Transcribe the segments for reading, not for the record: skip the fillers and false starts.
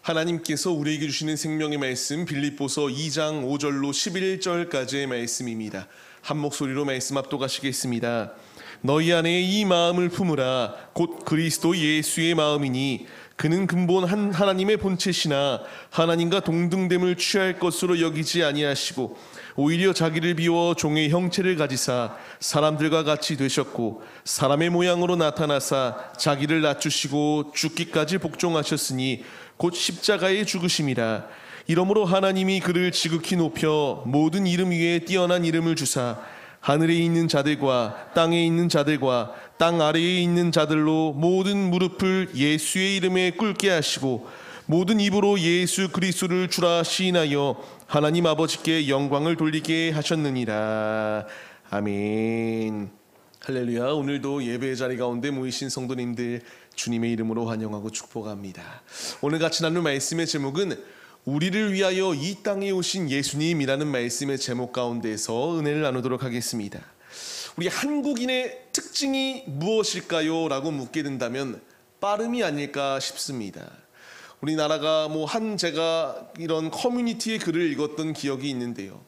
하나님께서 우리에게 주시는 생명의 말씀 빌립보서 2장 5절로 11절까지의 말씀입니다. 한 목소리로 말씀 압독하시겠습니다. 너희 안에 이 마음을 품으라. 곧 그리스도 예수의 마음이니 그는 근본 하나님의 본체시나 하나님과 동등됨을 취할 것으로 여기지 아니하시고 오히려 자기를 비워 종의 형체를 가지사 사람들과 같이 되셨고 사람의 모양으로 나타나사 자기를 낮추시고 죽기까지 복종하셨으니 곧 십자가에 죽으심이라. 이러므로 하나님이 그를 지극히 높여 모든 이름 위에 뛰어난 이름을 주사 하늘에 있는 자들과 땅에 있는 자들과 땅 아래에 있는 자들로 모든 무릎을 예수의 이름에 꿇게 하시고 모든 입으로 예수 그리스도를 주라 시인하여 하나님 아버지께 영광을 돌리게 하셨느니라. 아멘. 할렐루야. 오늘도 예배의 자리 가운데 모이신 성도님들 주님의 이름으로 환영하고 축복합니다. 오늘 같이 나눌 말씀의 제목은 우리를 위하여 이 땅에 오신 예수님이라는 말씀의 제목 가운데서 은혜를 나누도록 하겠습니다. 우리 한국인의 특징이 무엇일까요? 라고 묻게 된다면 빠름이 아닐까 싶습니다. 우리나라가 제가 이런 커뮤니티의 글을 읽었던 기억이 있는데요.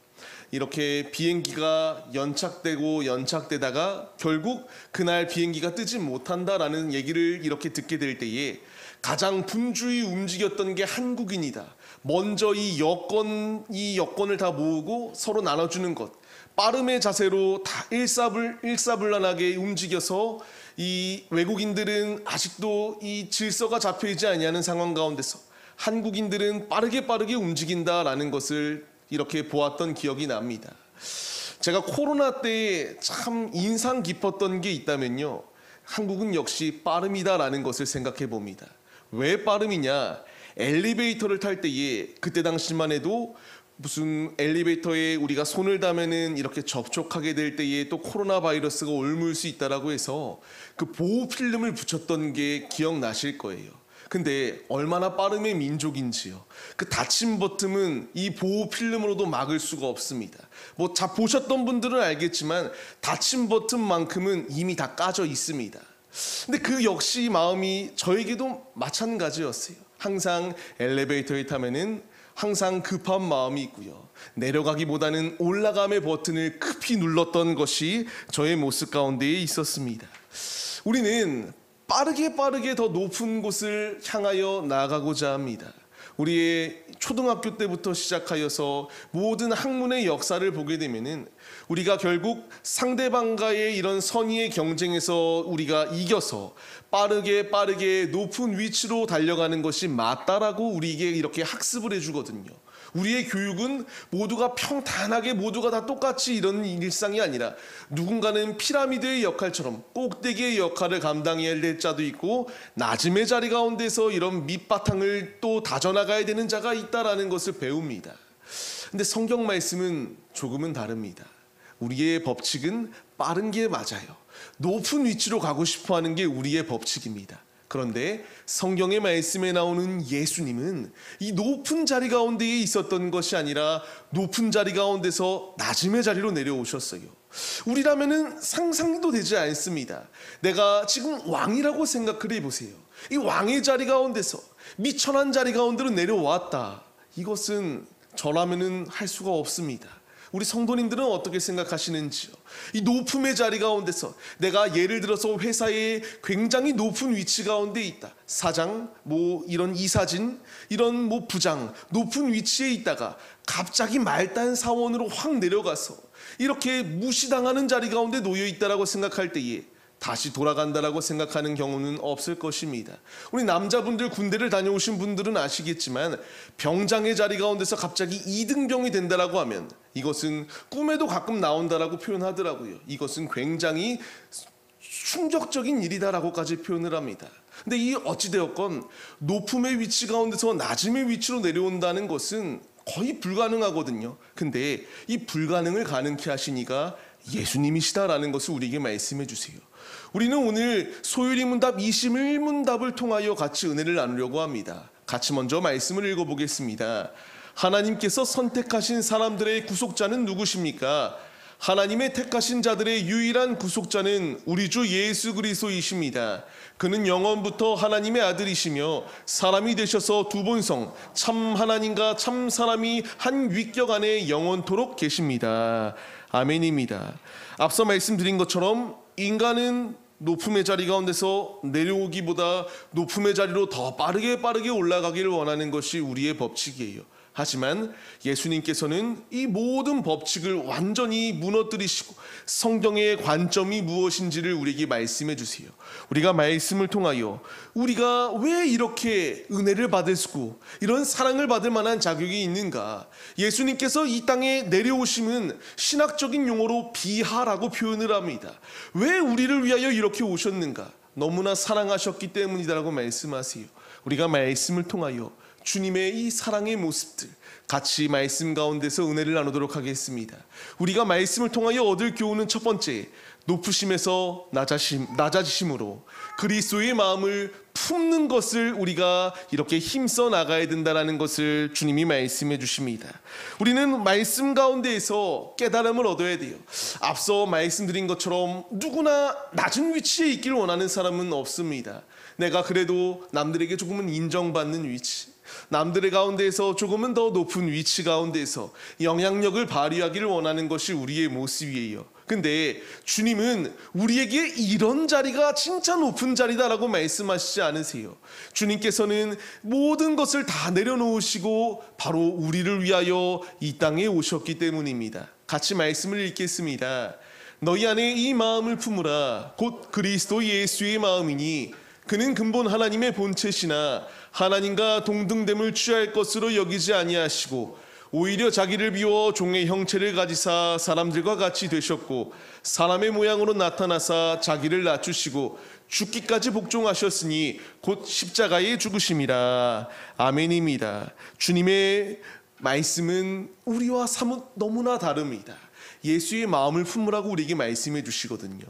이렇게 비행기가 연착되다가 결국 그날 비행기가 뜨지 못한다라는 얘기를 이렇게 듣게 될 때에 가장 분주히 움직였던 게 한국인이다. 먼저 이 여권을 다 모으고 서로 나눠주는 것. 빠름의 자세로 다 일사불란하게 움직여서 이 외국인들은 아직도 이 질서가 잡혀있지 아니하는 상황 가운데서 한국인들은 빠르게 움직인다라는 것을 이렇게 보았던 기억이 납니다. 제가 코로나 때 참 인상 깊었던 게 있다면요. 한국은 역시 빠름이다라는 것을 생각해 봅니다. 왜 빠름이냐? 엘리베이터를 탈 때에 그때 당시만 해도 무슨 엘리베이터에 우리가 손을 닿으면은 이렇게 접촉하게 될 때에 또 코로나 바이러스가 옮을 수 있다라고 해서 그 보호 필름을 붙였던 게 기억나실 거예요. 근데 얼마나 빠름의 민족인지요. 그 닫힌 버튼은 이 보호 필름으로도 막을 수가 없습니다. 보셨던 분들은 알겠지만 닫힌 버튼만큼은 이미 다 까져 있습니다. 근데 그 역시 마음이 저에게도 마찬가지였어요. 항상 엘리베이터에 타면은 항상 급한 마음이 있고요. 내려가기보다는 올라감의 버튼을 급히 눌렀던 것이 저의 모습 가운데에 있었습니다. 우리는 빠르게 더 높은 곳을 향하여 나아가고자 합니다. 우리의 초등학교 때부터 시작하여서 모든 학문의 역사를 보게 되면은 우리가 결국 상대방과의 이런 선의의 경쟁에서 우리가 이겨서 빠르게 높은 위치로 달려가는 것이 맞다라고 우리에게 이렇게 학습을 해주거든요. 우리의 교육은 모두가 평탄하게 모두가 다 똑같이 이런 일상이 아니라 누군가는 피라미드의 역할처럼 꼭대기의 역할을 감당해야 될 자도 있고 낮음의 자리 가운데서 이런 밑바탕을 또 다져나가야 되는 자가 있다라는 것을 배웁니다. 근데 성경 말씀은 조금은 다릅니다. 우리의 법칙은 빠른 게 맞아요. 높은 위치로 가고 싶어하는 게 우리의 법칙입니다. 그런데 성경의 말씀에 나오는 예수님은 이 높은 자리 가운데에 있었던 것이 아니라 높은 자리 가운데서 낮음의 자리로 내려오셨어요. 우리라면은 상상도 되지 않습니다. 내가 지금 왕이라고 생각을 해보세요. 이 왕의 자리 가운데서 미천한 자리 가운데로 내려왔다. 이것은 저라면은 할 수가 없습니다. 우리 성도님들은 어떻게 생각하시는지요? 이 높음의 자리 가운데서 내가 예를 들어서 회사에 굉장히 높은 위치 가운데 있다. 사장, 이런 이사진, 이런 부장, 높은 위치에 있다가 갑자기 말단 사원으로 확 내려가서 이렇게 무시당하는 자리 가운데 놓여 있다라고 생각할 때에 다시 돌아간다라고 생각하는 경우는 없을 것입니다. 우리 남자분들 군대를 다녀오신 분들은 아시겠지만 병장의 자리 가운데서 갑자기 2등병이 된다라고 하면 이것은 꿈에도 가끔 나온다라고 표현하더라고요. 이것은 굉장히 충격적인 일이다라고까지 표현을 합니다. 근데 이 어찌되었건 높음의 위치 가운데서 낮음의 위치로 내려온다는 것은 거의 불가능하거든요. 근데 이 불가능을 가능케 하시니가 예수님이시다라는 것을 우리에게 말씀해 주세요. 우리는 오늘 소율이문답 21문답을 통하여 같이 은혜를 나누려고 합니다. 같이 먼저 말씀을 읽어보겠습니다. 하나님께서 선택하신 사람들의 구속자는 누구십니까? 하나님의 택하신 자들의 유일한 구속자는 우리 주 예수 그리스도이십니다. 그는 영원부터 하나님의 아들이시며 사람이 되셔서 두 본성 참 하나님과 참 사람이 한 위격 안에 영원토록 계십니다. 아멘입니다. 앞서 말씀드린 것처럼 인간은 높음의 자리 가운데서 내려오기보다 높음의 자리로 더 빠르게 올라가기를 원하는 것이 우리의 법칙이에요. 하지만 예수님께서는 이 모든 법칙을 완전히 무너뜨리시고 성경의 관점이 무엇인지를 우리에게 말씀해 주세요. 우리가 말씀을 통하여 우리가 왜 이렇게 은혜를 받을 수 이런 사랑을 받을 만한 자격이 있는가? 예수님께서 이 땅에 내려오심은 신학적인 용어로 비하라고 표현을 합니다. 왜 우리를 위하여 이렇게 오셨는가? 너무나 사랑하셨기 때문이다라고 말씀하세요. 우리가 말씀을 통하여 주님의 이 사랑의 모습들 같이 말씀 가운데서 은혜를 나누도록 하겠습니다. 우리가 말씀을 통하여 얻을 교훈은 첫 번째, 높으심에서 낮아지심으로 그리스도의 마음을 품는 것을 우리가 이렇게 힘써 나가야 된다는 것을 주님이 말씀해 주십니다. 우리는 말씀 가운데에서 깨달음을 얻어야 돼요. 앞서 말씀드린 것처럼 누구나 낮은 위치에 있길 원하는 사람은 없습니다. 내가 그래도 남들에게 조금은 인정받는 위치, 남들의 가운데에서 조금은 더 높은 위치 가운데서 영향력을 발휘하기를 원하는 것이 우리의 모습이에요. 근데 주님은 우리에게 이런 자리가 진짜 높은 자리다라고 말씀하시지 않으세요. 주님께서는 모든 것을 다 내려놓으시고 바로 우리를 위하여 이 땅에 오셨기 때문입니다. 같이 말씀을 읽겠습니다. 너희 안에 이 마음을 품으라. 곧 그리스도 예수의 마음이니 그는 근본 하나님의 본체시나 하나님과 동등됨을 취할 것으로 여기지 아니하시고 오히려 자기를 비워 종의 형체를 가지사 사람들과 같이 되셨고 사람의 모양으로 나타나사 자기를 낮추시고 죽기까지 복종하셨으니 곧 십자가에 죽으심이라. 아멘입니다. 주님의 말씀은 우리와 사뭇 너무나 다릅니다. 예수의 마음을 품으라고 우리에게 말씀해 주시거든요.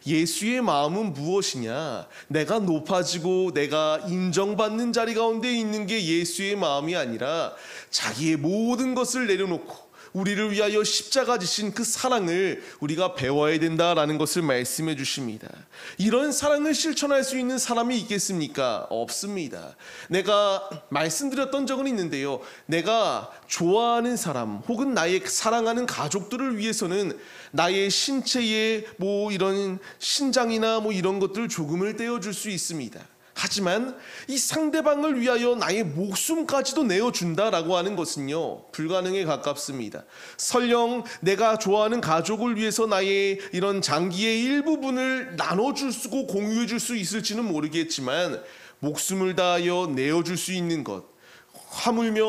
예수의 마음은 무엇이냐? 내가 높아지고 내가 인정받는 자리 가운데 있는 게 예수의 마음이 아니라 자기의 모든 것을 내려놓고 우리를 위하여 십자가 지신 그 사랑을 우리가 배워야 된다라는 것을 말씀해 주십니다. 이런 사랑을 실천할 수 있는 사람이 있겠습니까? 없습니다. 내가 말씀드렸던 적은 있는데요. 내가 좋아하는 사람 혹은 나의 사랑하는 가족들을 위해서는 나의 신체의 이런 신장이나 이런 것들 조금을 떼어줄 수 있습니다. 하지만 이 상대방을 위하여 나의 목숨까지도 내어준다라고 하는 것은요, 불가능에 가깝습니다. 설령 내가 좋아하는 가족을 위해서 나의 이런 장기의 일부분을 나눠줄 수고 공유해 줄 수 있을지는 모르겠지만 목숨을 다하여 내어줄 수 있는 것, 하물며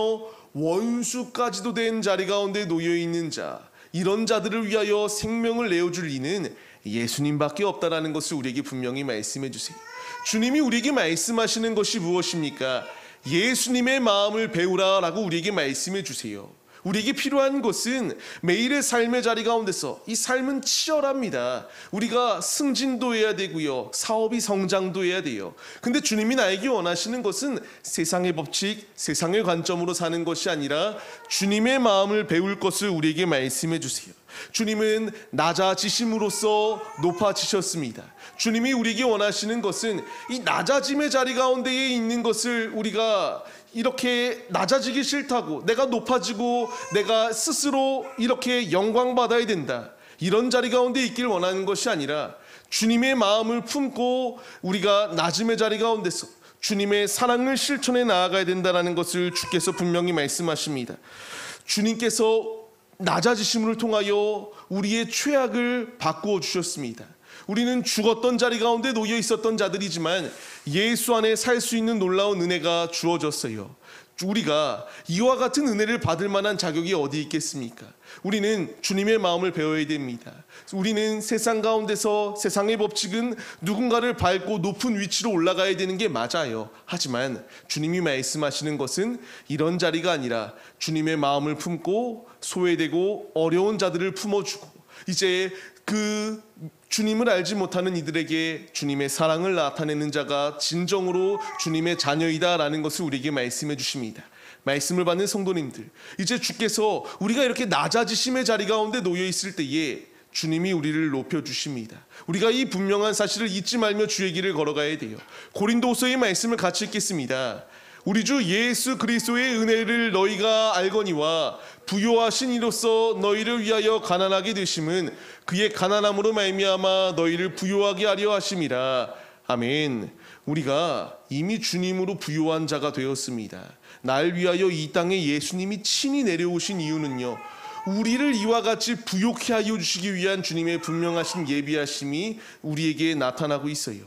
원수까지도 된 자리 가운데 놓여있는 자, 이런 자들을 위하여 생명을 내어줄 이는 예수님밖에 없다라는 것을 우리에게 분명히 말씀해 주세요. 주님이 우리에게 말씀하시는 것이 무엇입니까? 예수님의 마음을 배우라라고 우리에게 말씀해 주세요. 우리에게 필요한 것은 매일의 삶의 자리 가운데서 이 삶은 치열합니다. 우리가 승진도 해야 되고요. 사업이 성장도 해야 돼요. 근데 주님이 나에게 원하시는 것은 세상의 법칙, 세상의 관점으로 사는 것이 아니라 주님의 마음을 배울 것을 우리에게 말씀해 주세요. 주님은 낮아지심으로써 높아지셨습니다. 주님이 우리에게 원하시는 것은 이 낮아짐의 자리 가운데에 있는 것을 우리가 이렇게 낮아지기 싫다고 내가 높아지고 내가 스스로 이렇게 영광받아야 된다, 이런 자리 가운데 있길 원하는 것이 아니라 주님의 마음을 품고 우리가 낮음의 자리 가운데서 주님의 사랑을 실천해 나아가야 된다는 것을 주께서 분명히 말씀하십니다. 주님께서 낮아지심을 통하여 우리의 죄악을 바꾸어 주셨습니다. 우리는 죽었던 자리 가운데 놓여 있었던 자들이지만 예수 안에 살 수 있는 놀라운 은혜가 주어졌어요. 우리가 이와 같은 은혜를 받을 만한 자격이 어디 있겠습니까? 우리는 주님의 마음을 배워야 됩니다. 우리는 세상 가운데서 세상의 법칙은 누군가를 밟고 높은 위치로 올라가야 되는 게 맞아요. 하지만 주님이 말씀하시는 것은 이런 자리가 아니라 주님의 마음을 품고 소외되고 어려운 자들을 품어주고 이제 그 주님을 알지 못하는 이들에게 주님의 사랑을 나타내는 자가 진정으로 주님의 자녀이다라는 것을 우리에게 말씀해 주십니다. 말씀을 받는 성도님들, 이제 주께서 우리가 이렇게 낮아지심의 자리 가운데 놓여 있을 때에 주님이 우리를 높여주십니다. 우리가 이 분명한 사실을 잊지 말며 주의 길을 걸어가야 돼요. 고린도서의 말씀을 같이 읽겠습니다. 우리 주 예수 그리스도의 은혜를 너희가 알거니와 부요하신 이로써 너희를 위하여 가난하게 되심은 그의 가난함으로 말미암아 너희를 부요하게 하려 하심이라. 아멘. 우리가 이미 주님으로 부요한 자가 되었습니다. 날 위하여 이 땅에 예수님이 친히 내려오신 이유는요, 우리를 이와 같이 부요케 하여 주시기 위한 주님의 분명하신 예비하심이 우리에게 나타나고 있어요.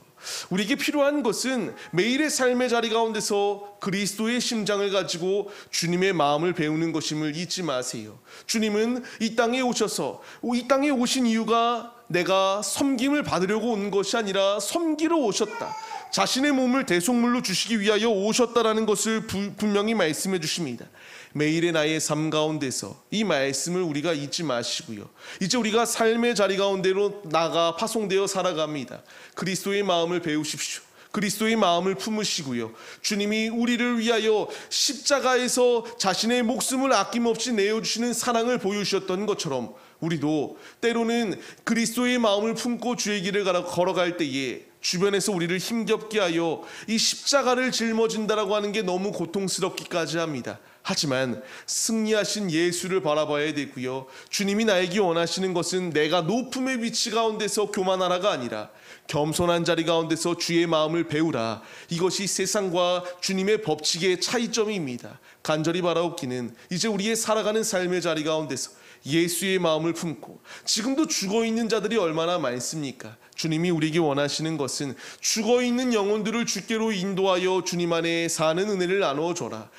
우리에게 필요한 것은 매일의 삶의 자리 가운데서 그리스도의 심장을 가지고 주님의 마음을 배우는 것임을 잊지 마세요. 주님은 이 땅에 오셔서, 이 땅에 오신 이유가 내가 섬김을 받으려고 온 것이 아니라 섬기러 오셨다, 자신의 몸을 대속물로 주시기 위하여 오셨다라는 것을 분명히 말씀해 주십니다. 매일의 나의 삶 가운데서 이 말씀을 우리가 잊지 마시고요, 이제 우리가 삶의 자리 가운데로 나가 파송되어 살아갑니다. 그리스도의 마음을 배우십시오. 그리스도의 마음을 품으시고요, 주님이 우리를 위하여 십자가에서 자신의 목숨을 아낌없이 내어주시는 사랑을 보여주셨던 것처럼 우리도 때로는 그리스도의 마음을 품고 주의 길을 걸어갈 때에 주변에서 우리를 힘겹게 하여 이 십자가를 짊어진다라고 하는 게 너무 고통스럽기까지 합니다. 하지만 승리하신 예수를 바라봐야 되고요, 주님이 나에게 원하시는 것은 내가 높음의 위치 가운데서 교만하라가 아니라 겸손한 자리 가운데서 주의 마음을 배우라. 이것이 세상과 주님의 법칙의 차이점입니다. 간절히 바라옵기는 이제 우리의 살아가는 삶의 자리 가운데서 예수의 마음을 품고, 지금도 죽어있는 자들이 얼마나 많습니까? 주님이 우리에게 원하시는 것은 죽어있는 영혼들을 주께로 인도하여 주님 안에 사는 은혜를 나누어줘라.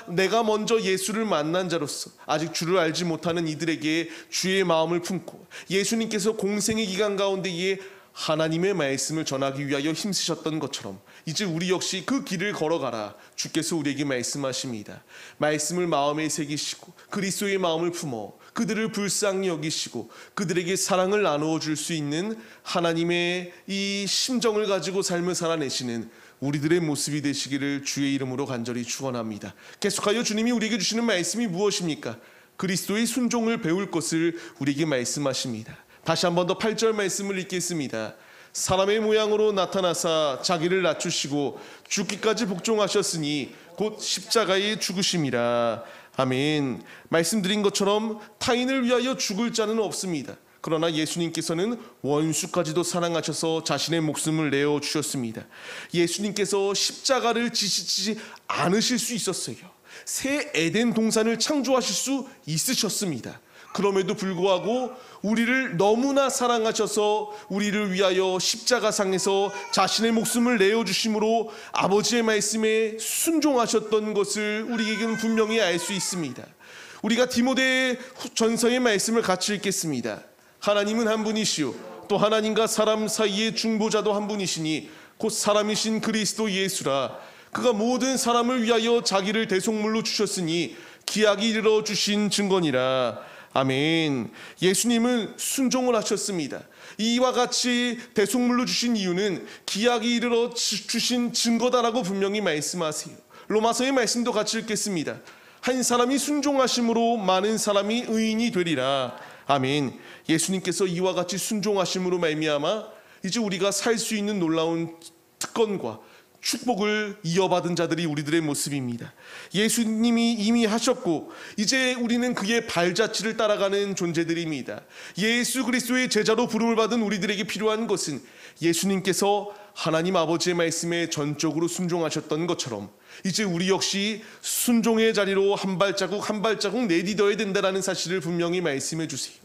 내가 먼저 예수를 만난 자로서 아직 주를 알지 못하는 이들에게 주의 마음을 품고, 예수님께서 공생의 기간 가운데에 하나님의 말씀을 전하기 위하여 힘쓰셨던 것처럼 이제 우리 역시 그 길을 걸어가라. 주께서 우리에게 말씀하십니다. 말씀을 마음에 새기시고 그리스도의 마음을 품어 그들을 불쌍히 여기시고 그들에게 사랑을 나누어 줄 수 있는 하나님의 이 심정을 가지고 삶을 살아내시는 우리들의 모습이 되시기를 주의 이름으로 간절히 축원합니다. 계속하여 주님이 우리에게 주시는 말씀이 무엇입니까? 그리스도의 순종을 배울 것을 우리에게 말씀하십니다. 다시 한 번 더 8절 말씀을 읽겠습니다. 사람의 모양으로 나타나사 자기를 낮추시고 죽기까지 복종하셨으니 곧 십자가에 죽으심이라. 아멘. 말씀드린 것처럼 타인을 위하여 죽을 자는 없습니다. 그러나 예수님께서는 원수까지도 사랑하셔서 자신의 목숨을 내어주셨습니다. 예수님께서 십자가를 지시지 않으실 수 있었어요. 새 에덴 동산을 창조하실 수 있으셨습니다. 그럼에도 불구하고 우리를 너무나 사랑하셔서 우리를 위하여 십자가상에서 자신의 목숨을 내어주심으로 아버지의 말씀에 순종하셨던 것을 우리에게는 분명히 알 수 있습니다. 우리가 디모데 전서의 말씀을 같이 읽겠습니다. 하나님은 한 분이시요 또 하나님과 사람 사이의 중보자도 한 분이시니 곧 사람이신 그리스도 예수라. 그가 모든 사람을 위하여 자기를 대속물로 주셨으니 기약이 이르러 주신 증거니라. 아멘. 예수님은 순종을 하셨습니다. 이와 같이 대속물로 주신 이유는 기약이 이르러 주신 증거다라고 분명히 말씀하세요. 로마서의 말씀도 같이 읽겠습니다. 한 사람이 순종하심으로 많은 사람이 의인이 되리라. 아멘. 예수님께서 이와 같이 순종하심으로 말미암아 이제 우리가 살 수 있는 놀라운 특권과 축복을 이어받은 자들이 우리들의 모습입니다. 예수님이 이미 하셨고 이제 우리는 그의 발자취를 따라가는 존재들입니다. 예수 그리스도의 제자로 부름을 받은 우리들에게 필요한 것은 예수님께서 하나님 아버지의 말씀에 전적으로 순종하셨던 것처럼 이제 우리 역시 순종의 자리로 한 발자국 한 발자국 내딛어야 된다는 사실을 분명히 말씀해 주세요.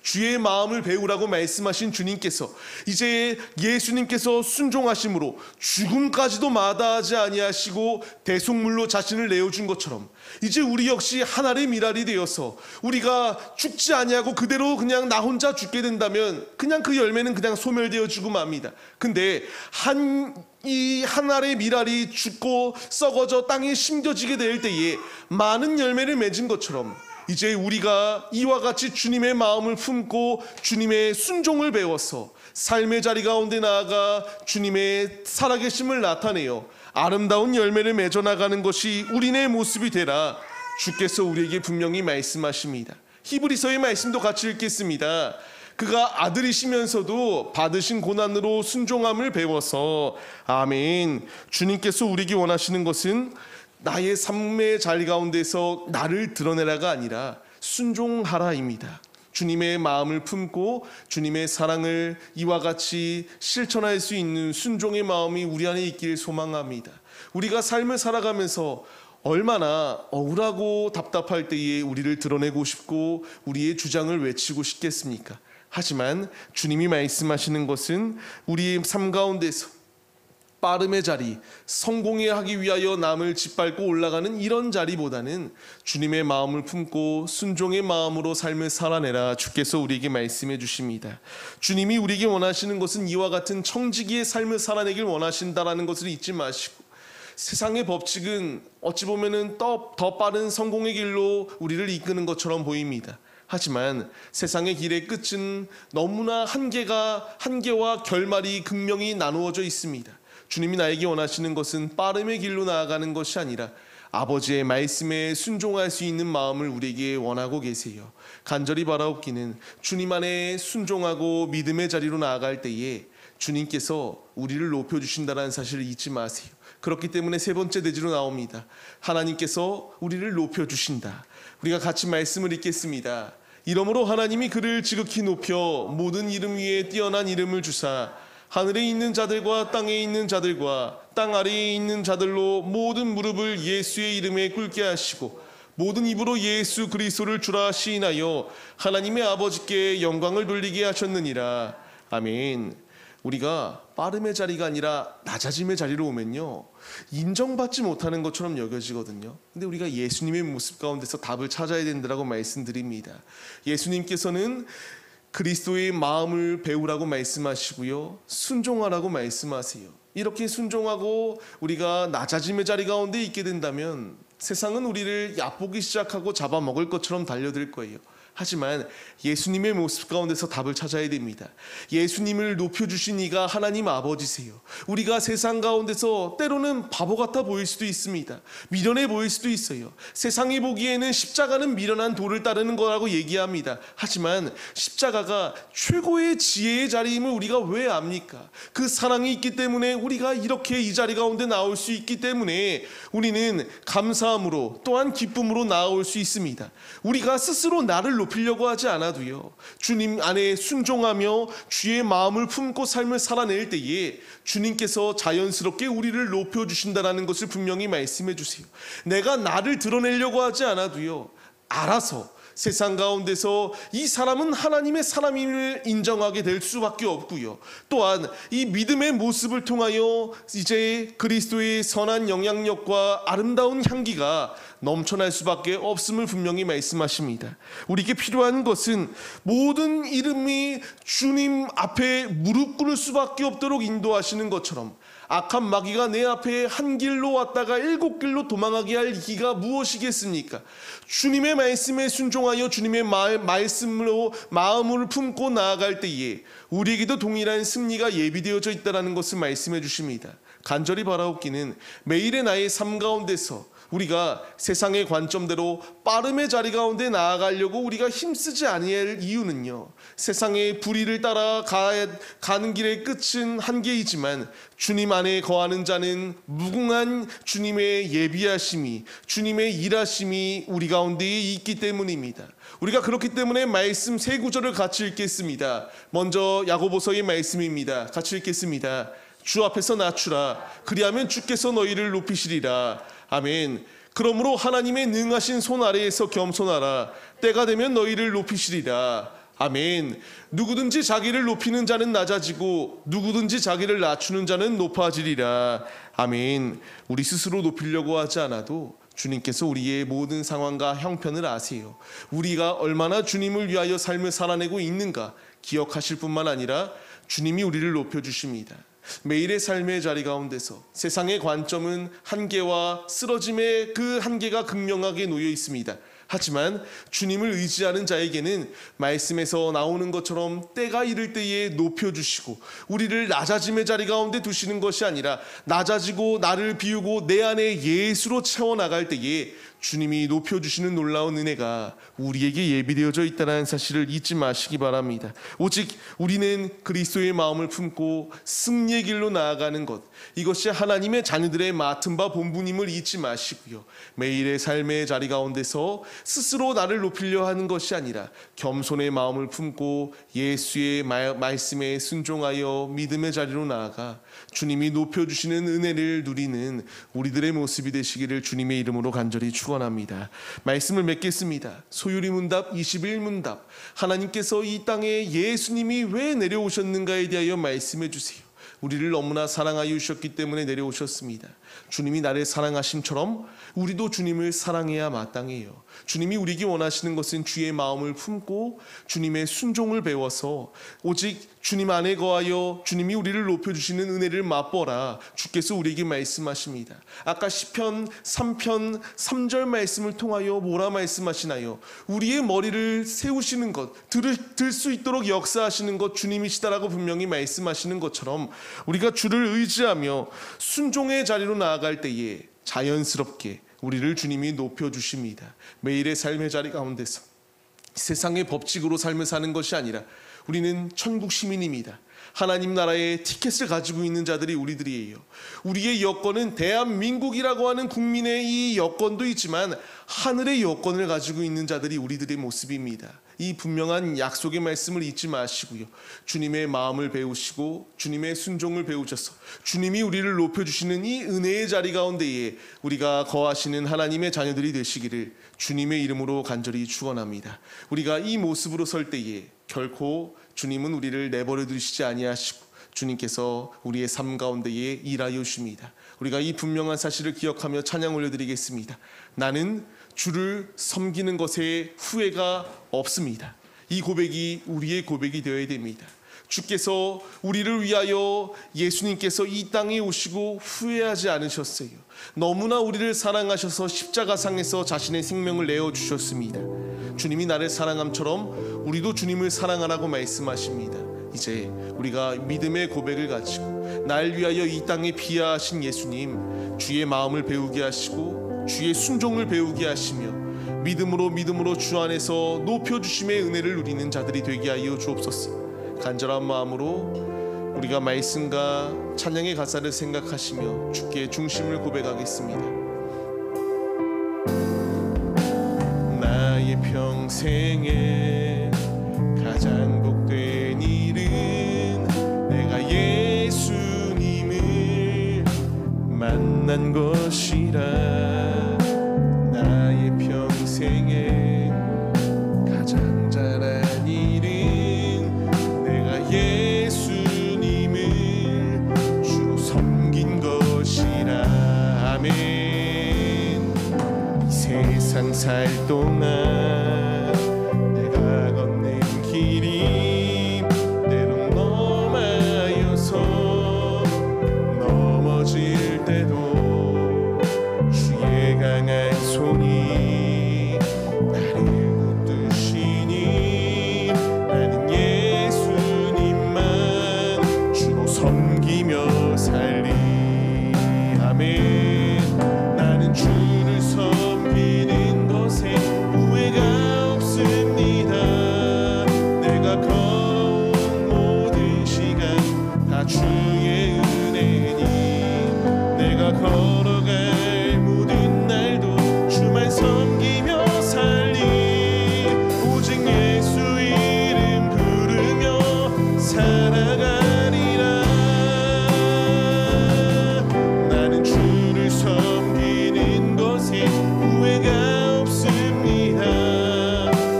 주의 마음을 배우라고 말씀하신 주님께서 이제 예수님께서 순종하심으로 죽음까지도 마다하지 아니하시고 대속물로 자신을 내어준 것처럼 이제 우리 역시 하나의 미랄이 되어서 우리가 죽지 아니하고 그대로 그냥 나 혼자 죽게 된다면 그냥 그 열매는 그냥 소멸되어지고 맙니다. 근데 이 한 알의 미랄이 죽고 썩어져 땅에 심겨지게 될 때에 많은 열매를 맺은 것처럼 이제 우리가 이와 같이 주님의 마음을 품고 주님의 순종을 배워서 삶의 자리 가운데 나아가 주님의 살아계심을 나타내어 아름다운 열매를 맺어 나가는 것이 우리네 모습이 되라 주께서 우리에게 분명히 말씀하십니다. 히브리서의 말씀도 같이 읽겠습니다. 그가 아들이시면서도 받으신 고난으로 순종함을 배워서 아멘. 주님께서 우리에게 원하시는 것은 나의 삶의 자리 가운데서 나를 드러내라가 아니라 순종하라입니다. 주님의 마음을 품고 주님의 사랑을 이와 같이 실천할 수 있는 순종의 마음이 우리 안에 있길 소망합니다. 우리가 삶을 살아가면서 얼마나 억울하고 답답할 때에 우리를 드러내고 싶고 우리의 주장을 외치고 싶겠습니까? 하지만 주님이 말씀하시는 것은 우리의 삶 가운데서 빠름의 자리, 성공해 하기 위하여 남을 짓밟고 올라가는 이런 자리보다는 주님의 마음을 품고 순종의 마음으로 삶을 살아내라 주께서 우리에게 말씀해 주십니다. 주님이 우리에게 원하시는 것은 이와 같은 청지기의 삶을 살아내길 원하신다라는 것을 잊지 마시고 세상의 법칙은 어찌 보면은 더 빠른 성공의 길로 우리를 이끄는 것처럼 보입니다. 하지만 세상의 길의 끝은 너무나 한계와 결말이 극명히 나누어져 있습니다. 주님이 나에게 원하시는 것은 빠름의 길로 나아가는 것이 아니라 아버지의 말씀에 순종할 수 있는 마음을 우리에게 원하고 계세요. 간절히 바라옵기는 주님 안에 순종하고 믿음의 자리로 나아갈 때에 주님께서 우리를 높여주신다는 사실을 잊지 마세요. 그렇기 때문에 세 번째 대지로 나옵니다. 하나님께서 우리를 높여주신다. 우리가 같이 말씀을 읽겠습니다. 이러므로 하나님이 그를 지극히 높여 모든 이름 위에 뛰어난 이름을 주사 하늘에 있는 자들과 땅에 있는 자들과 땅 아래에 있는 자들로 모든 무릎을 예수의 이름에 꿇게 하시고 모든 입으로 예수 그리스도를 주라 시인하여 하나님의 아버지께 영광을 돌리게 하셨느니라. 아멘. 우리가 빠름의 자리가 아니라 낮아짐의 자리로 오면요 인정받지 못하는 것처럼 여겨지거든요. 근데 우리가 예수님의 모습 가운데서 답을 찾아야 된다고 말씀드립니다. 예수님께서는 그리스도의 마음을 배우라고 말씀하시고요 순종하라고 말씀하세요. 이렇게 순종하고 우리가 낮아짐의 자리 가운데 있게 된다면 세상은 우리를 얕보기 시작하고 잡아먹을 것처럼 달려들 거예요. 하지만 예수님의 모습 가운데서 답을 찾아야 됩니다. 예수님을 높여주신 이가 하나님 아버지세요. 우리가 세상 가운데서 때로는 바보 같아 보일 수도 있습니다. 미련해 보일 수도 있어요. 세상이 보기에는 십자가는 미련한 도를 따르는 거라고 얘기합니다. 하지만 십자가가 최고의 지혜의 자리임을 우리가 왜 압니까? 그 사랑이 있기 때문에 우리가 이렇게 이 자리 가운데 나올 수 있기 때문에 우리는 감사함으로 또한 기쁨으로 나올 수 있습니다. 우리가 스스로 나를 높이려고 하지 않아도요 주님 안에 순종하며 주의 마음을 품고 삶을 살아낼 때에 주님께서 자연스럽게 우리를 높여주신다는 것을 분명히 말씀해 주세요. 내가 나를 드러내려고 하지 않아도요 알아서 세상 가운데서 이 사람은 하나님의 사람임을 인정하게 될 수밖에 없고요. 또한 이 믿음의 모습을 통하여 이제 그리스도의 선한 영향력과 아름다운 향기가 넘쳐날 수밖에 없음을 분명히 말씀하십니다. 우리에게 필요한 것은 모든 이름이 주님 앞에 무릎 꿇을 수밖에 없도록 인도하시는 것처럼 악한 마귀가 내 앞에 한 길로 왔다가 7길로 도망하게 할 이기가 무엇이겠습니까? 주님의 말씀에 순종하여 주님의 말씀으로 마음을 품고 나아갈 때에 우리에게도 동일한 승리가 예비되어져 있다는 것을 말씀해 주십니다. 간절히 바라옵기는 매일의 나의 삶 가운데서 우리가 세상의 관점대로 빠름의 자리 가운데 나아가려고 우리가 힘쓰지 아니할 이유는요 세상의 불의를 따라 가는 길의 끝은 한계이지만 주님 안에 거하는 자는 무궁한 주님의 예비하심이 주님의 일하심이 우리 가운데 있기 때문입니다. 우리가 그렇기 때문에 말씀 세 구절을 같이 읽겠습니다. 먼저 야고보서의 말씀입니다. 같이 읽겠습니다. 주 앞에서 낮추라. 그리하면 주께서 너희를 높이시리라. 아멘. 그러므로 하나님의 능하신 손 아래에서 겸손하라. 때가 되면 너희를 높이시리라. 아멘. 누구든지 자기를 높이는 자는 낮아지고 누구든지 자기를 낮추는 자는 높아지리라. 아멘. 우리 스스로 높이려고 하지 않아도 주님께서 우리의 모든 상황과 형편을 아세요. 우리가 얼마나 주님을 위하여 삶을 살아내고 있는가 기억하실 뿐만 아니라 주님이 우리를 높여주십니다. 매일의 삶의 자리 가운데서 세상의 관점은 한계와 쓰러짐의 그 한계가 극명하게 놓여 있습니다. 하지만 주님을 의지하는 자에게는 말씀에서 나오는 것처럼 때가 이를 때에 높여주시고 우리를 낮아짐의 자리 가운데 두시는 것이 아니라 낮아지고 나를 비우고 내 안에 예수로 채워나갈 때에 주님이 높여주시는 놀라운 은혜가 우리에게 예비되어져 있다는 사실을 잊지 마시기 바랍니다. 오직 우리는 그리스도의 마음을 품고 승리의 길로 나아가는 것, 이것이 하나님의 자녀들의 맡은 바 본분임을 잊지 마시고요. 매일의 삶의 자리 가운데서 스스로 나를 높이려 하는 것이 아니라 겸손의 마음을 품고 예수의 말씀에 순종하여 믿음의 자리로 나아가 주님이 높여주시는 은혜를 누리는 우리들의 모습이 되시기를 주님의 이름으로 간절히 축원합니다. 말씀을 맺겠습니다. 소유리 문답 21문답. 하나님께서 이 땅에 예수님이 왜 내려오셨는가에 대하여 말씀해 주세요. 우리를 너무나 사랑하여 주셨기 때문에 내려오셨습니다. 주님이 나를 사랑하심처럼 우리도 주님을 사랑해야 마땅해요. 주님이 우리에게 원하시는 것은 주의 마음을 품고 주님의 순종을 배워서 오직 주님 안에 거하여 주님이 우리를 높여주시는 은혜를 맛보라. 주께서 우리에게 말씀하십니다. 아까 시편 3편 3절 말씀을 통하여 뭐라 말씀하시나요? 우리의 머리를 세우시는 것, 들 수 있도록 역사하시는 것 주님이시다라고 분명히 말씀하시는 것처럼 우리가 주를 의지하며 순종의 자리로 나아갈 때에 자연스럽게 우리를 주님이 높여주십니다. 매일의 삶의 자리 가운데서 세상의 법칙으로 삶을 사는 것이 아니라 우리는 천국 시민입니다. 하나님 나라의 티켓을 가지고 있는 자들이 우리들이에요. 우리의 여권은 대한민국이라고 하는 국민의 이 여권도 있지만 하늘의 여권을 가지고 있는 자들이 우리들의 모습입니다. 이 분명한 약속의 말씀을 잊지 마시고요. 주님의 마음을 배우시고 주님의 순종을 배우셔서 주님이 우리를 높여주시는 이 은혜의 자리 가운데에 우리가 거하시는 하나님의 자녀들이 되시기를 주님의 이름으로 간절히 축원합니다. 우리가 이 모습으로 설 때에 결코 주님은 우리를 내버려 두시지 아니하시고 주님께서 우리의 삶 가운데에 일하여 주십니다. 우리가 이 분명한 사실을 기억하며 찬양 올려드리겠습니다. 나는 주를 섬기는 것에 후회가 없습니다. 이 고백이 우리의 고백이 되어야 됩니다. 주께서 우리를 위하여 예수님께서 이 땅에 오시고 후회하지 않으셨어요. 너무나 우리를 사랑하셔서 십자가상에서 자신의 생명을 내어주셨습니다. 주님이 나를 사랑함처럼 우리도 주님을 사랑하라고 말씀하십니다. 이제 우리가 믿음의 고백을 가지고 날 위하여 이 땅에 비하하신 예수님, 주의 마음을 배우게 하시고 주의 순종을 배우게 하시며 믿음으로 주 안에서 높여주심의 은혜를 누리는 자들이 되게 하여 주옵소서. 간절한 마음으로 우리가 말씀과 찬양의 가사를 생각하시며 주께 중심을 고백하겠습니다. 나의 평생에 가장 복된 일은 내가 예수님을 만난 것이라. 나의 평생에 가장 잘한 일은 내가 예수님을 주로 섬긴 것이라. 아멘. 이 세상 살 동안 내가 걷는 길이 때론 험하여서 넘어질 때도 주의 강한 손이 나를 붙드시니 나는 예수님만 주로 섬기며 살리. 아멘. 나는 주를 섬기는 것에 후회가 없습니다. 내가 걸은 모든 시간 다 주의 은혜니 내가 걸어갈 모든 날도 주만 섬기며 살리. 오직 예수 이름 부르며 살아가리라. 나는 주를 섬기는 것에 후회가 없습니다.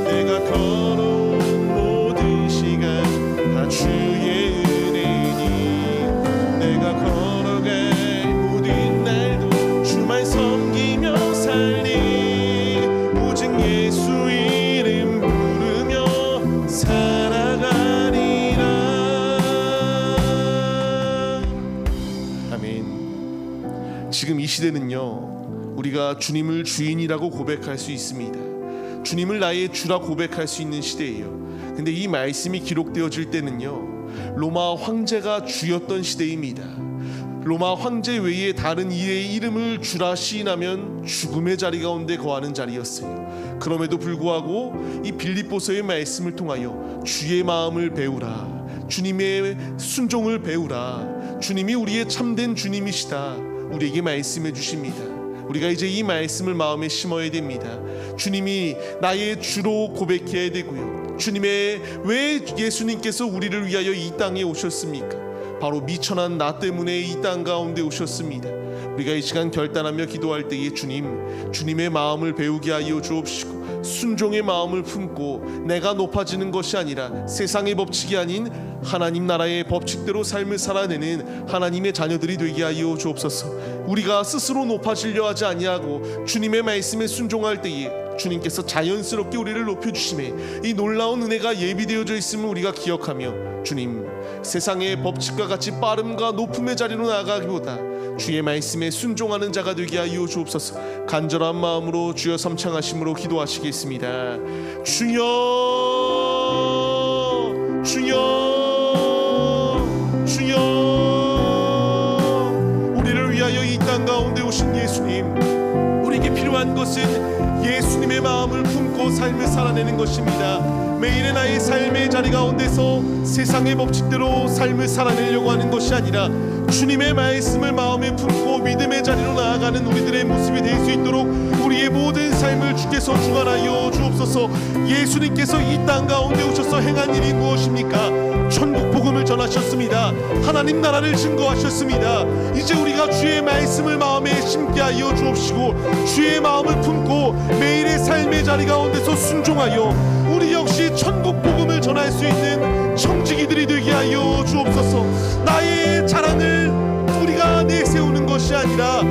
내가 걸어온 모든 시간 다 주의 은혜니 내가 걸어갈 모든 날도 주만 섬기며 살리. 오직 예수 이름 부르며 살아가리라. 아멘. 지금 이 시대는요, 우리가 주님을 주인이라고 고백할 수 있습니다. 주님을 나의 주라 고백할 수 있는 시대예요. 근데 이 말씀이 기록되어질 때는요, 로마 황제가 주였던 시대입니다. 로마 황제 외에 다른 이의 이름을 주라 시인하면 죽음의 자리 가운데 거하는 자리였어요. 그럼에도 불구하고 이 빌립보서의 말씀을 통하여 주의 마음을 배우라, 주님의 순종을 배우라, 주님이 우리의 참된 주님이시다, 우리에게 말씀해 주십니다. 우리가 이제 이 말씀을 마음에 심어야 됩니다. 주님이 나의 주로 고백해야 되고요. 왜 예수님께서 우리를 위하여 이 땅에 오셨습니까? 바로 미천한 나 때문에 이 땅 가운데 오셨습니다. 우리가 이 시간 결단하며 기도할 때에 주님의 마음을 배우게 하여 주옵시고, 순종의 마음을 품고 내가 높아지는 것이 아니라 세상의 법칙이 아닌 하나님 나라의 법칙대로 삶을 살아내는 하나님의 자녀들이 되게 하여 주옵소서. 우리가 스스로 높아지려 하지 아니하고 주님의 말씀에 순종할 때에 주님께서 자연스럽게 우리를 높여주심에 이 놀라운 은혜가 예비되어져 있음을 우리가 기억하며, 주님, 세상의 법칙과 같이 빠름과 높음의 자리로 나아가기보다 주의 말씀에 순종하는 자가 되게 하여 주옵소서. 간절한 마음으로 주여 삼창하심으로 기도하시겠습니다. 주여, 주여, 주여. 우리를 위하여 이 땅 가운데 오신 예수님, 우리에게 필요한 것은 예수님의 마음을 품고 삶을 살아내는 것입니다. 매일의 나의 삶의 자리 가운데서 세상의 법칙대로 삶을 살아내려고 하는 것이 아니라 주님의 말씀을 마음에 품고 믿음의 자리로 나아가는 우리들의 모습이 될 수 있도록 우리의 모든 삶을 주께서 주관하여 주옵소서. 예수님께서 이 땅 가운데 오셔서 행한 일이 무엇입니까? 천국 복음을 전하셨습니다. 하나님 나라를 증거하셨습니다. 이제 우리가 주의 말씀을 마음에 심게 하여 주옵시고, 주의 마음을 품고 매일의 삶의 자리 가운데서 순종하여 우리 역시 천국 복음을 전할 수 있는 청지기들이 되게 하여 주옵소서. 나의 자랑을 우리가 내세우는 것이 아니라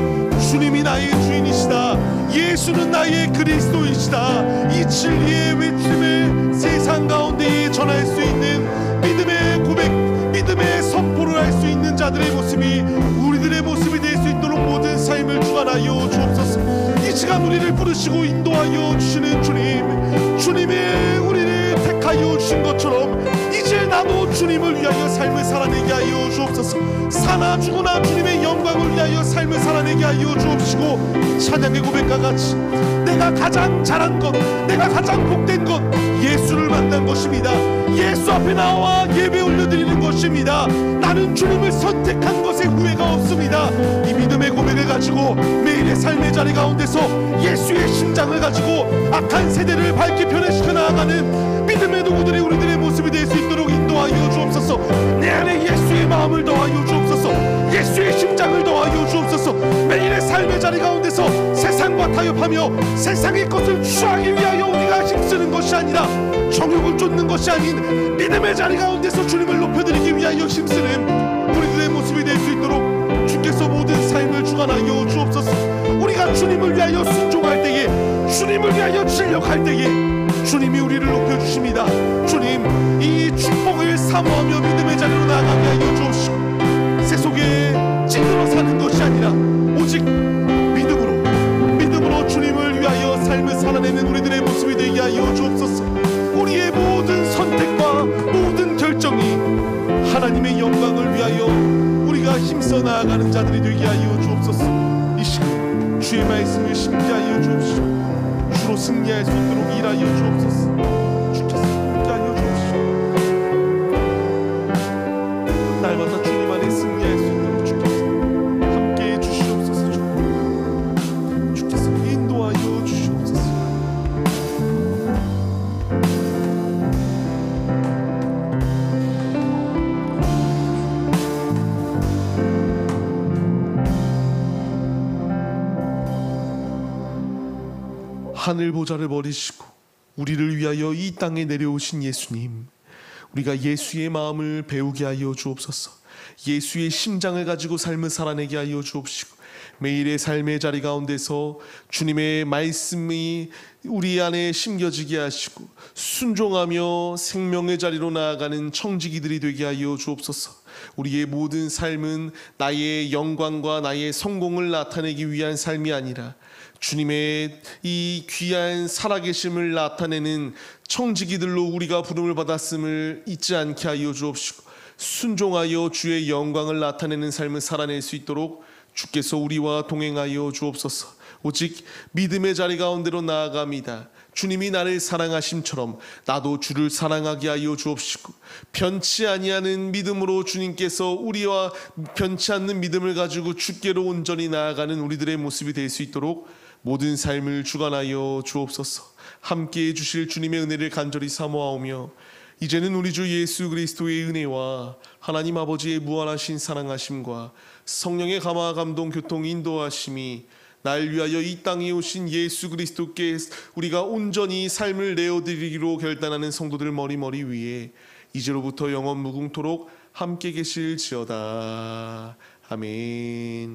주님이 나의 주인이시다, 예수는 나의 그리스도이시다, 이 진리의 외침을 세상 가운데 전할 수 있는 믿음의 고백, 믿음의 선포를 할 수 있는 자들의 모습이 우리들의 모습이 될 수 있도록 모든 삶을 주관하여 주옵소서. 이 시간 우리를 부르시고 인도하여 주시는 주님, 주님의 우리를 택하여 주신 것처럼 이제 나도 주님을 위하여 삶을 살아내게 하여 주옵소서. 사나 죽으나 주님의 영광을 위하여 삶을 살아내게 하여 주옵시고, 찬양의 고백과 같이 내가 가장 잘한 것, 내가 가장 복된 것, 예수를 만난 것입니다. 예수 앞에 나와 예배 올려드리는 것입니다. 나는 주님을 선택한 것에 후회가 없습니다. 이 믿음의 고백을 가지고 매일의 삶의 자리 가운데서 예수의 심장을 가지고 악한 세대를 밝게 변화시켜 나아가는 믿음의 도구들이 우리들의 모습이 될 수 있도록 인도하여 주옵소서. 내 안에 예수의 마음을 더하여 주옵소서. 예수의 심장을 더하여 주옵소서. 매일의 삶의 자리 가운데서 세상과 타협하며 세상의 것을 취하기 위하여 우리가 힘쓰는 것이 아니라, 정욕을 쫓는 것이 아닌 믿음의 자리 가운데서 주님을 높여드리기 위하여 힘쓰는 우리들의 모습이 될 수 있도록 주께서 모든 삶을 주관하여 주옵소서. 우리가 주님을 위하여 순종할 때에, 주님을 위하여 진력할 때에 주님이 우리를 높여주십니다. 주님, 이 축복을 사모하며 믿음의 자리로 나아가게 하여 주옵시고, 세속에 찌들어 사는 것이 아니라 오직 믿음으로 주님을 위하여 삶을 살아내는 우리들의 모습이 되게 하여 주옵소서. 우리의 모든 선택과 모든 결정이 하나님의 영광을 위하여 우리가 힘써 나아가는 자들이 되게 하여 주옵소서. 이 시간 주의 말씀을 심게 하여 주옵시고, 주로 승리할 수 있도록 일하여 주옵소서. 주께서 함께 하여 주옵시고, 날마다 주님 안에 승리할 수 있도록 주께서 함께해 주시옵소서. 주께서 인도하여 주시옵소서. 하늘 보좌를 버리시고 우리를 위하여 이 땅에 내려오신 예수님, 우리가 예수의 마음을 배우게 하여 주옵소서. 예수의 심장을 가지고 삶을 살아내게 하여 주옵시고, 매일의 삶의 자리 가운데서 주님의 말씀이 우리 안에 심겨지게 하시고 순종하며 생명의 자리로 나아가는 청지기들이 되게 하여 주옵소서. 우리의 모든 삶은 나의 영광과 나의 성공을 나타내기 위한 삶이 아니라 주님의 이 귀한 살아계심을 나타내는 청지기들로 우리가 부름을 받았음을 잊지 않게 하여 주옵시고, 순종하여 주의 영광을 나타내는 삶을 살아낼 수 있도록 주께서 우리와 동행하여 주옵소서. 오직 믿음의 자리 가운데로 나아갑니다. 주님이 나를 사랑하심처럼 나도 주를 사랑하게 하여 주옵시고, 변치 아니하는 믿음으로 주님께서 우리와 변치 않는 믿음을 가지고 주께로 온전히 나아가는 우리들의 모습이 될 수 있도록 모든 삶을 주관하여 주옵소서. 함께해 주실 주님의 은혜를 간절히 사모하오며, 이제는 우리 주 예수 그리스도의 은혜와 하나님 아버지의 무한하신 사랑하심과 성령의 감화 감동 교통 인도하심이 날 위하여 이 땅에 오신 예수 그리스도께 우리가 온전히 삶을 내어드리기로 결단하는 성도들 머리머리 위에 이제로부터 영원 무궁토록 함께 계실지어다. 아멘.